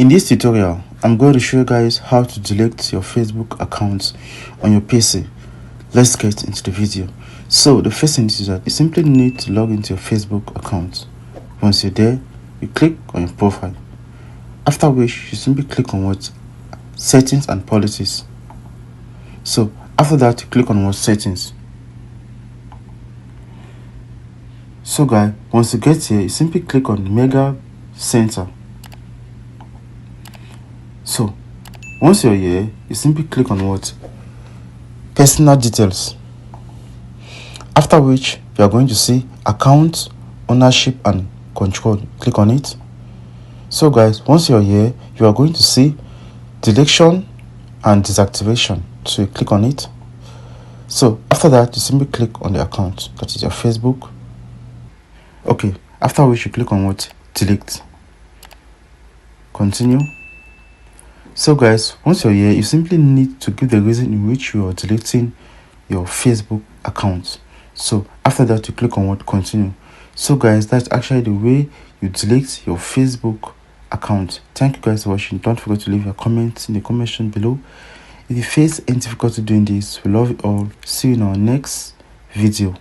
In this tutorial, I'm going to show you guys how to delete your Facebook account on your PC. Let's get into the video. So the first thing is that you simply need to log into your Facebook account. Once you're there, you click on your profile. After which, you simply click on what? Settings and policies. So after that, you click on what? Settings. So guys, once you get here, you simply click on Mega Center. So once you're here, you simply click on what? Personal details. After which, you are going to see account, ownership and control. Click on it. So guys, once you're here, you are going to see deletion and deactivation. So you click on it. So after that, you simply click on the account, that is your Facebook. Okay, after which you click on what? Delete. Continue. So guys, once you're here, you simply need to give the reason in which you are deleting your Facebook account. So after that, you click on what? Continue. So guys, that's actually the way you delete your Facebook account. Thank you guys for watching. Don't forget to leave your comments in the comment section below. If you face any difficulty doing this, we love you all. See you in our next video.